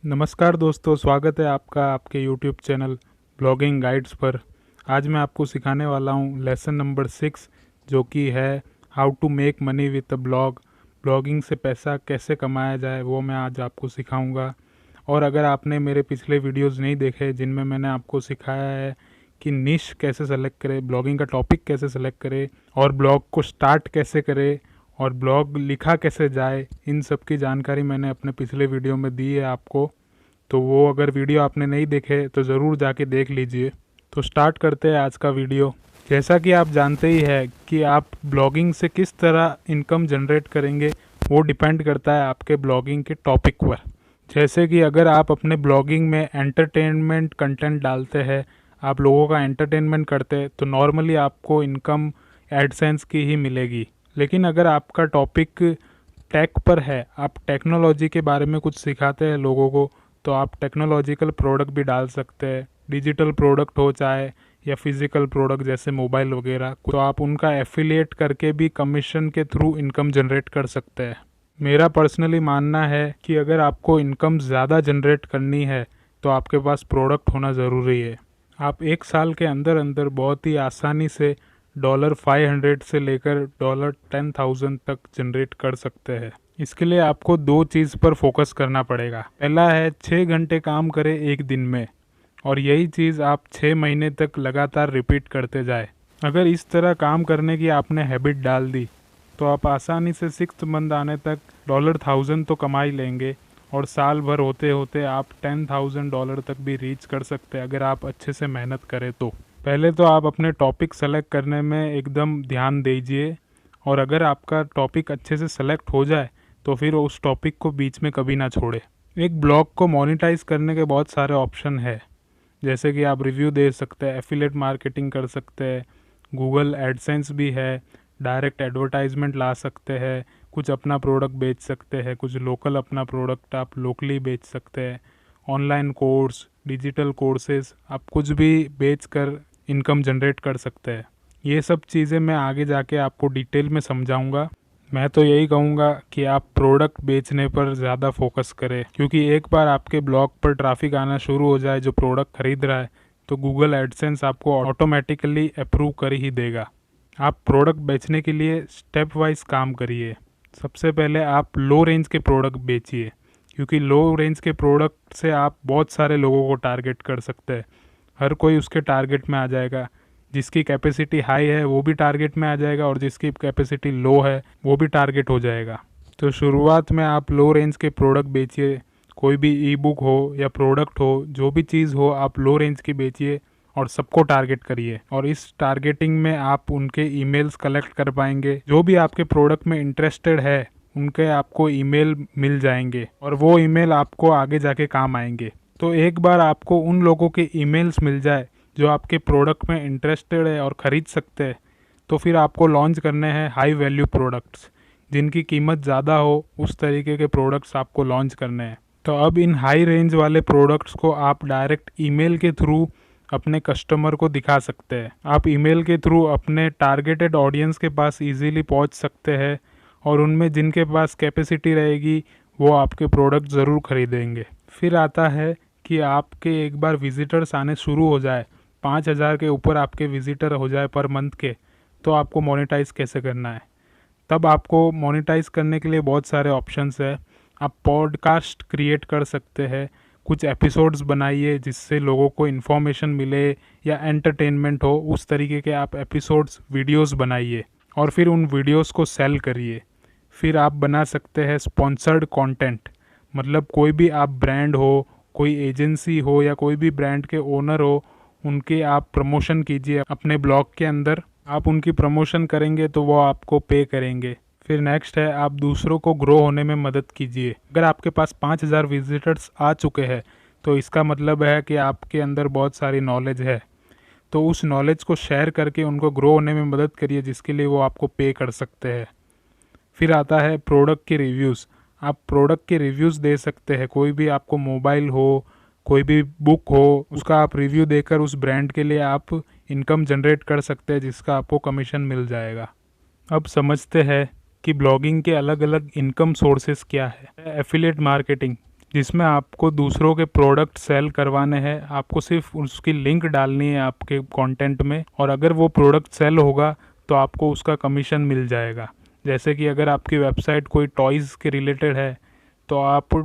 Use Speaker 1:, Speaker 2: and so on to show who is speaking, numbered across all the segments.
Speaker 1: नमस्कार दोस्तों, स्वागत है आपका आपके यूट्यूब चैनल ब्लॉगिंग गाइड्स पर। आज मैं आपको सिखाने वाला हूँ लेसन नंबर 6, जो कि है how to make money with a blog. Blogging से पैसा कैसे कमाया जाए वो मैं आज आपको सिखाऊंगा। और अगर आपने मेरे पिछले वीडियोस नहीं देखे जिनमें मैंने आपको सिखाया है कि निश कैसे सेलेक्ट करें, ब्लॉगिंग का टॉपिक कैसे सेलेक्ट करें और ब्लॉग को स्टार्ट कैसे करें और ब्लॉग लिखा कैसे जाए, इन सब की जानकारी मैंने अपने पिछले वीडियो में दी है आपको। तो वो अगर वीडियो आपने नहीं देखे तो ज़रूर जाके देख लीजिए। तो स्टार्ट करते हैं आज का वीडियो। जैसा कि आप जानते ही है कि आप ब्लॉगिंग से किस तरह इनकम जनरेट करेंगे वो डिपेंड करता है आपके ब्लॉगिंग के टॉपिक पर। जैसे कि अगर आप अपने ब्लॉगिंग में एंटरटेनमेंट कंटेंट डालते हैं, आप लोगों का एंटरटेनमेंट करते हैं, तो नॉर्मली आपको इनकम एडसेंस की ही मिलेगी। लेकिन अगर आपका टॉपिक टेक पर है, आप टेक्नोलॉजी के बारे में कुछ सिखाते हैं लोगों को, तो आप टेक्नोलॉजिकल प्रोडक्ट भी डाल सकते हैं। डिजिटल प्रोडक्ट हो चाहे या फिजिकल प्रोडक्ट जैसे मोबाइल वगैरह, तो आप उनका एफिलिएट करके भी कमीशन के थ्रू इनकम जनरेट कर सकते हैं। मेरा पर्सनली मानना है कि अगर आपको इनकम ज़्यादा जनरेट करनी है तो आपके पास प्रोडक्ट होना ज़रूरी है। आप एक साल के अंदर अंदर बहुत ही आसानी से $500 से लेकर $10,000 तक जनरेट कर सकते हैं। इसके लिए आपको दो चीज़ पर फोकस करना पड़ेगा। पहला है 6 घंटे काम करें एक दिन में, और यही चीज़ आप 6 महीने तक लगातार रिपीट करते जाए। अगर इस तरह काम करने की आपने हैबिट डाल दी तो आप आसानी से 6th मंथ आने तक $1000 तो कमा ही लेंगे, और साल भर होते होते आप $10,000 तक भी रीच कर सकते हैं अगर आप अच्छे से मेहनत करें तो। पहले तो आप अपने टॉपिक सेलेक्ट करने में एकदम ध्यान दीजिए, और अगर आपका टॉपिक अच्छे से सेलेक्ट हो जाए तो फिर उस टॉपिक को बीच में कभी ना छोड़े। एक ब्लॉग को मोनेटाइज करने के बहुत सारे ऑप्शन है, जैसे कि आप रिव्यू दे सकते हैं, एफिलेट मार्केटिंग कर सकते हैं, गूगल एडसेंस भी है, डायरेक्ट एडवर्टाइजमेंट ला सकते हैं, कुछ अपना प्रोडक्ट बेच सकते हैं, कुछ लोकल अपना प्रोडक्ट आप लोकली बेच सकते हैं, ऑनलाइन कोर्स, डिजिटल कोर्सेज, आप कुछ भी बेच कर इनकम जनरेट कर सकते हैं। ये सब चीज़ें मैं आगे जाके आपको डिटेल में समझाऊंगा। मैं तो यही कहूँगा कि आप प्रोडक्ट बेचने पर ज़्यादा फोकस करें, क्योंकि एक बार आपके ब्लॉग पर ट्रैफिक आना शुरू हो जाए जो प्रोडक्ट खरीद रहा है, तो गूगल एडसेंस आपको ऑटोमेटिकली अप्रूव कर ही देगा। आप प्रोडक्ट बेचने के लिए स्टेप वाइज काम करिए। सबसे पहले आप लो रेंज के प्रोडक्ट बेचिए, क्योंकि लो रेंज के प्रोडक्ट से आप बहुत सारे लोगों को टारगेट कर सकते हैं। हर कोई उसके टारगेट में आ जाएगा। जिसकी कैपेसिटी हाई है वो भी टारगेट में आ जाएगा, और जिसकी कैपेसिटी लो है वो भी टारगेट हो जाएगा। तो शुरुआत में आप लो रेंज के प्रोडक्ट बेचिए। कोई भी ई बुक हो या प्रोडक्ट हो, जो भी चीज़ हो, आप लो रेंज की बेचिए और सबको टारगेट करिए। और इस टारगेटिंग में आप उनके ईमेल्स कलेक्ट कर पाएंगे। जो भी आपके प्रोडक्ट में इंटरेस्टेड है उनके आपको ईमेल मिल जाएंगे, और वो ईमेल आपको आगे जाके काम आएंगे। तो एक बार आपको उन लोगों के ईमेल्स मिल जाए जो आपके प्रोडक्ट में इंटरेस्टेड है और ख़रीद सकते हैं, तो फिर आपको लॉन्च करने हैं हाई वैल्यू प्रोडक्ट्स, जिनकी कीमत ज़्यादा हो। उस तरीके के प्रोडक्ट्स आपको लॉन्च करने हैं। तो अब इन हाई रेंज वाले प्रोडक्ट्स को आप डायरेक्ट ईमेल के थ्रू अपने कस्टमर को दिखा सकते हैं। आप ईमेल के थ्रू अपने टारगेटेड ऑडियंस के पास इजीली पहुंच सकते हैं, और उनमें जिनके पास कैपेसिटी रहेगी वो आपके प्रोडक्ट ज़रूर खरीदेंगे। फिर आता है कि आपके एक बार विजिटर्स आने शुरू हो जाए, 5,000 के ऊपर आपके विजिटर हो जाए पर मंथ के, तो आपको मोनेटाइज कैसे करना है। तब आपको मोनेटाइज करने के लिए बहुत सारे ऑप्शंस है। आप पॉडकास्ट क्रिएट कर सकते हैं, कुछ एपिसोड्स बनाइए जिससे लोगों को इन्फॉर्मेशन मिले या एंटरटेनमेंट हो, उस तरीके के आप एपिसोड्स वीडियोस बनाइए, और फिर उन वीडियोस को सेल करिए। फिर आप बना सकते हैं स्पॉन्सर्ड कंटेंट, मतलब कोई भी आप ब्रांड हो, कोई एजेंसी हो या कोई भी ब्रांड के ओनर हो, उनके आप प्रमोशन कीजिए अपने ब्लॉग के अंदर। आप उनकी प्रमोशन करेंगे तो वो आपको पे करेंगे। फिर नेक्स्ट है, आप दूसरों को ग्रो होने में मदद कीजिए। अगर आपके पास 5,000 विजिटर्स आ चुके हैं तो इसका मतलब है कि आपके अंदर बहुत सारी नॉलेज है। तो उस नॉलेज को शेयर करके उनको ग्रो होने में मदद करिए, जिसके लिए वो आपको पे कर सकते हैं। फिर आता है प्रोडक्ट के रिव्यूज़। आप प्रोडक्ट के रिव्यूज़ दे सकते हैं। कोई भी आपको मोबाइल हो, कोई भी बुक हो, उसका आप रिव्यू देकर उस ब्रांड के लिए आप इनकम जनरेट कर सकते हैं, जिसका आपको कमीशन मिल जाएगा। अब समझते हैं कि ब्लॉगिंग के अलग अलग इनकम सोर्सेस क्या है। एफिलिएट मार्केटिंग, जिसमें आपको दूसरों के प्रोडक्ट सेल करवाने हैं। आपको सिर्फ उसकी लिंक डालनी है आपके कंटेंट में, और अगर वो प्रोडक्ट सेल होगा तो आपको उसका कमीशन मिल जाएगा। जैसे कि अगर आपकी वेबसाइट कोई टॉयज़ के रिलेटेड है तो आप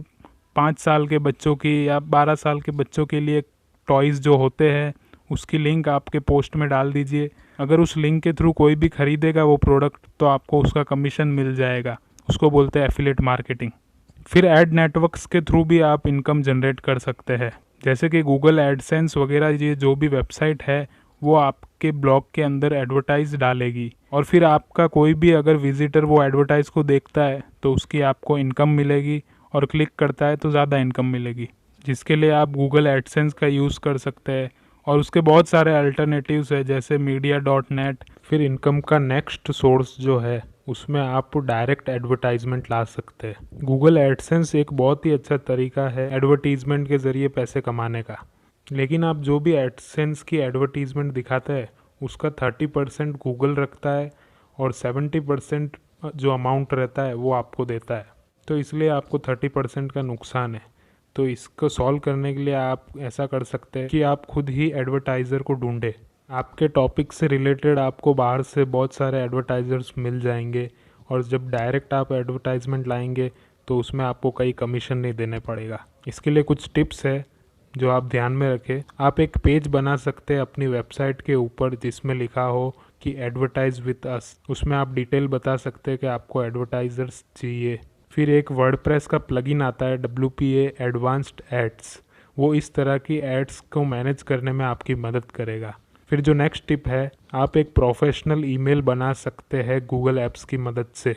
Speaker 1: 5 साल के बच्चों की या 12 साल के बच्चों के लिए टॉयज़ जो होते हैं उसकी लिंक आपके पोस्ट में डाल दीजिए। अगर उस लिंक के थ्रू कोई भी खरीदेगा वो प्रोडक्ट तो आपको उसका कमीशन मिल जाएगा। उसको बोलते हैं एफिलिएट मार्केटिंग। फिर एड नेटवर्क्स के थ्रू भी आप इनकम जनरेट कर सकते हैं। जैसे कि गूगल एडसेंस वगैरह, ये जो भी वेबसाइट है वो आपके ब्लॉग के अंदर एडवर्टाइज डालेगी, और फिर आपका कोई भी अगर विजिटर वो एडवर्टाइज को देखता है तो उसकी आपको इनकम मिलेगी, और क्लिक करता है तो ज़्यादा इनकम मिलेगी, जिसके लिए आप गूगल एडसेंस का यूज़ कर सकते हैं। और उसके बहुत सारे अल्टरनेटिव्स है जैसे मीडिया.नेट। फिर इनकम का नेक्स्ट सोर्स जो है उसमें आप डायरेक्ट एडवर्टाइजमेंट ला सकते हैं। गूगल एडसेंस एक बहुत ही अच्छा तरीका है एडवर्टीजमेंट के ज़रिए पैसे कमाने का, लेकिन आप जो भी एडसेंस की एडवर्टीजमेंट दिखाते हैं उसका 30% गूगल रखता है, और 70% जो अमाउंट रहता है वो आपको देता है। तो इसलिए आपको 30% का नुकसान है। तो इसको सॉल्व करने के लिए आप ऐसा कर सकते हैं कि आप खुद ही एडवर्टाइज़र को ढूंढें। आपके टॉपिक से रिलेटेड आपको बाहर से बहुत सारे एडवर्टाइज़र्स मिल जाएंगे, और जब डायरेक्ट आप एडवर्टाइजमेंट लाएंगे तो उसमें आपको कई कमीशन नहीं देने पड़ेगा। इसके लिए कुछ टिप्स है जो आप ध्यान में रखें। आप एक पेज बना सकते हैं अपनी वेबसाइट के ऊपर जिसमें लिखा हो कि एडवर्टाइज विद अस। उसमें आप डिटेल बता सकते हैं कि आपको एडवर्टाइजर्स चाहिए। फिर एक वर्डप्रेस का प्लगइन आता है WPA एडवांस्ड एड्स, वो इस तरह की एड्स को मैनेज करने में आपकी मदद करेगा। फिर जो नेक्स्ट टिप है, आप एक प्रोफेशनल ईमेल बना सकते हैं गूगल एप्स की मदद से।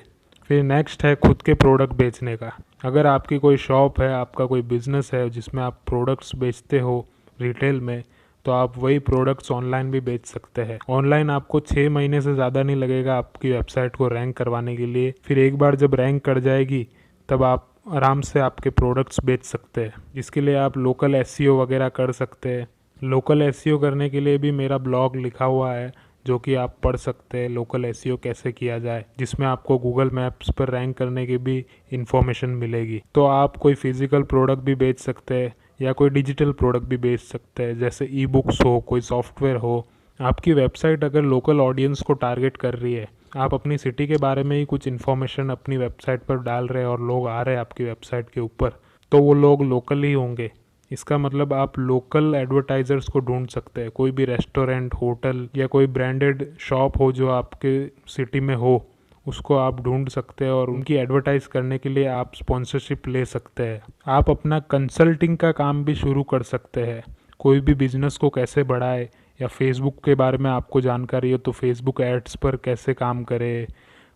Speaker 1: फिर नेक्स्ट है खुद के प्रोडक्ट बेचने का। अगर आपकी कोई शॉप है, आपका कोई बिजनेस है जिसमें आप प्रोडक्ट्स बेचते हो रिटेल में, तो आप वही प्रोडक्ट्स ऑनलाइन भी बेच सकते हैं। ऑनलाइन आपको 6 महीने से ज़्यादा नहीं लगेगा आपकी वेबसाइट को रैंक करवाने के लिए। फिर एक बार जब रैंक कर जाएगी तब आप आराम से आपके प्रोडक्ट्स बेच सकते हैं, जिसके लिए आप लोकल एसईओ वगैरह कर सकते हैं। लोकल एसईओ करने के लिए भी मेरा ब्लॉग लिखा हुआ है जो कि आप पढ़ सकते हैं, लोकल एसईओ कैसे किया जाए, जिसमें आपको गूगल मैप्स पर रैंक करने की भी इंफॉर्मेशन मिलेगी। तो आप कोई फिजिकल प्रोडक्ट भी बेच सकते हैं या कोई डिजिटल प्रोडक्ट भी बेच सकते हैं, जैसे ई बुक्स हो, कोई सॉफ्टवेयर हो। आपकी वेबसाइट अगर लोकल ऑडियंस को टारगेट कर रही है, आप अपनी सिटी के बारे में ही कुछ इन्फॉर्मेशन अपनी वेबसाइट पर डाल रहे हैं और लोग आ रहे हैं आपकी वेबसाइट के ऊपर, तो वो लोग लोकल ही होंगे। इसका मतलब आप लोकल एडवर्टाइजर्स को ढूंढ सकते हैं। कोई भी रेस्टोरेंट, होटल या कोई ब्रांडेड शॉप हो जो आपके सिटी में हो, उसको आप ढूंढ सकते हैं और उनकी एडवर्टाइज करने के लिए आप स्पॉन्सरशिप ले सकते हैं। आप अपना कंसल्टिंग का काम भी शुरू कर सकते हैं। कोई भी बिजनेस को कैसे बढ़ाए, या फेसबुक के बारे में आपको जानकारी हो तो फेसबुक एड्स पर कैसे काम करे,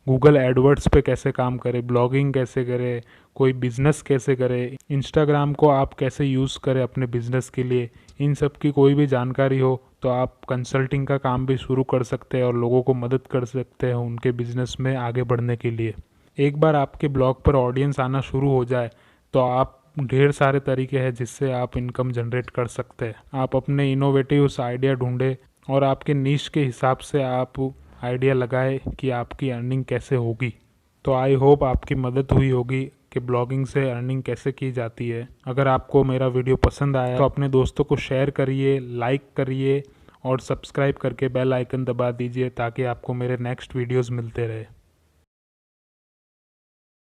Speaker 1: गूगल एडवर्ड्स पे कैसे काम करे, ब्लॉगिंग कैसे करे, कोई बिजनेस कैसे करे, इंस्टाग्राम को आप कैसे यूज़ करें अपने बिजनेस के लिए, इन सब की कोई भी जानकारी हो तो आप कंसल्टिंग का काम भी शुरू कर सकते हैं और लोगों को मदद कर सकते हैं उनके बिजनेस में आगे बढ़ने के लिए। एक बार आपके ब्लॉग पर ऑडियंस आना शुरू हो जाए तो आप ढेर सारे तरीके हैं जिससे आप इनकम जनरेट कर सकते हैं। आप अपने इनोवेटिव आइडिया ढूंढें और आपके नीश के हिसाब से आप आइडिया लगाए कि आपकी अर्निंग कैसे होगी। तो आई होप आपकी मदद हुई होगी कि ब्लॉगिंग से अर्निंग कैसे की जाती है। अगर आपको मेरा वीडियो पसंद आया तो अपने दोस्तों को शेयर करिए, लाइक करिए और सब्सक्राइब करके बेल आइकन दबा दीजिए ताकि आपको मेरे नेक्स्ट वीडियोस मिलते रहे।